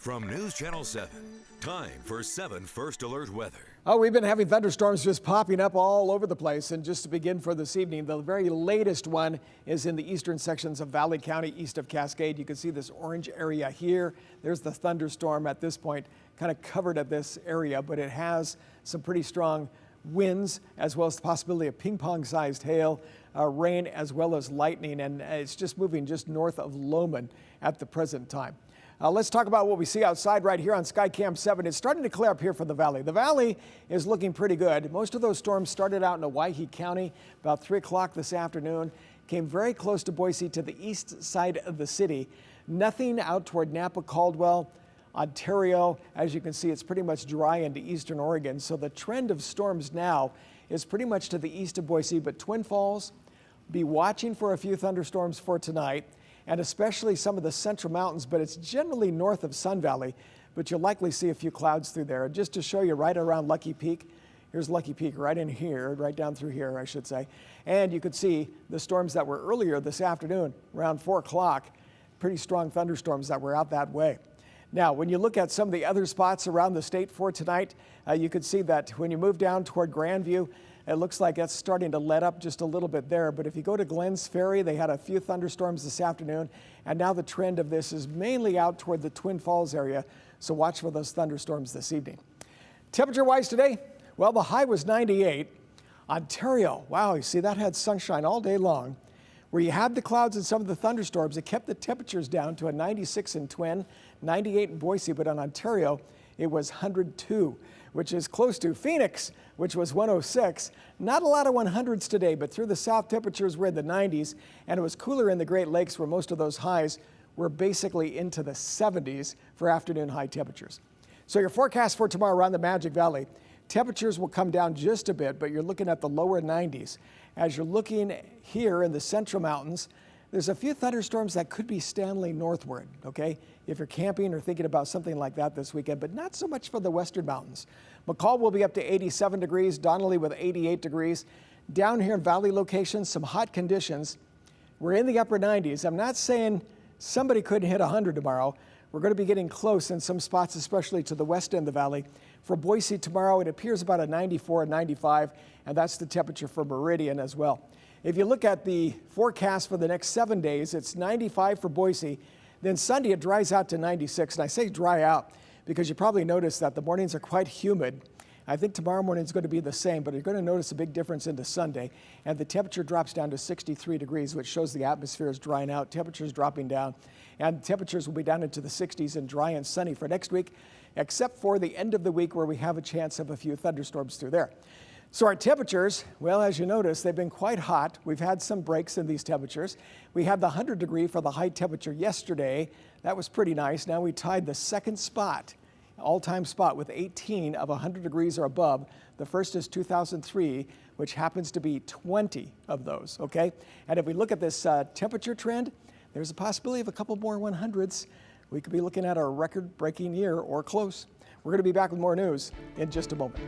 From News Channel 7, time for 7 First Alert weather. Oh, we've been having thunderstorms just popping up all over the place. And just to begin for this evening, the very latest one is in the eastern sections of Valley County, east of Cascade. You can see this orange area here. There's the thunderstorm at this point, kind of covered at this area, but it has some pretty strong winds, as well as the possibility of ping-pong-sized hail, rain, as well as lightning. And it's just moving just north of Lowman at the present time. Let's talk about what we see outside right here on Skycam 7. It's starting to clear up here for the valley. The valley is looking pretty good. Most of those storms started out in Owyhee County about 3 o'clock this afternoon, came very close to Boise to the east side of the city. Nothing out toward Napa, Caldwell, Ontario. As you can see, it's pretty much dry into eastern Oregon. So the trend of storms now is pretty much to the east of Boise, but Twin Falls, be watching for a few thunderstorms for tonight, and especially some of the central mountains, but it's generally north of Sun Valley, but you'll likely see a few clouds through there. Just to show you right around Lucky Peak, here's Lucky Peak right in here, right down through here, I should say. And you could see the storms that were earlier this afternoon, around 4 o'clock, pretty strong thunderstorms that were out that way. Now, when you look at some of the other spots around the state for tonight, you could see that when you move down toward Grandview, it looks like it's starting to let up just a little bit there. But if you go to Glenn's Ferry, they had a few thunderstorms this afternoon. And now the trend of this is mainly out toward the Twin Falls area. So watch for those thunderstorms this evening. Temperature-wise today, well, the high was 98. Ontario, wow, you see that had sunshine all day long. Where you had the clouds and some of the thunderstorms, it kept the temperatures down to a 96 in Twin, 98 in Boise. But on Ontario, it was 102, which is close to Phoenix, which was 106. Not a lot of 100s today, but through the south, temperatures were in the 90s, and it was cooler in the Great Lakes, where most of those highs were basically into the 70s for afternoon high temperatures. So your forecast for tomorrow around the Magic Valley, temperatures will come down just a bit, but you're looking at the lower 90s. As you're looking here in the central mountains, there's a few thunderstorms that could be Stanley northward, okay? If you're camping or thinking about something like that this weekend, but not so much for the western mountains. McCall will be up to 87 degrees, Donnelly with 88 degrees. Down here in valley locations, some hot conditions. We're in the upper 90s. I'm not saying somebody couldn't hit 100 tomorrow. We're going to be getting close in some spots, especially to the west end of the valley. For Boise tomorrow, it appears about a 94, 95, and that's the temperature for Meridian as well. If you look at the forecast for the next 7 days, it's 95 for Boise. Then Sunday, it dries out to 96. And I say dry out because you probably noticed that the mornings are quite humid. I think tomorrow morning is going to be the same, but you're going to notice a big difference into Sunday. And the temperature drops down to 63 degrees, which shows the atmosphere is drying out. Temperatures dropping down. And temperatures will be down into the 60s and dry and sunny for next week, except for the end of the week where we have a chance of a few thunderstorms through there. So our temperatures, well, as you notice, they've been quite hot. We've had some breaks in these temperatures. We had the 100 degree for the high temperature yesterday. That was pretty nice. Now we tied the second spot, all-time spot, with 18 of 100 degrees or above. The first is 2003, which happens to be 20 of those, okay? And if we look at this temperature trend, there's a possibility of a couple more 100s. We could be looking at a record-breaking year or close. We're going to be back with more news in just a moment.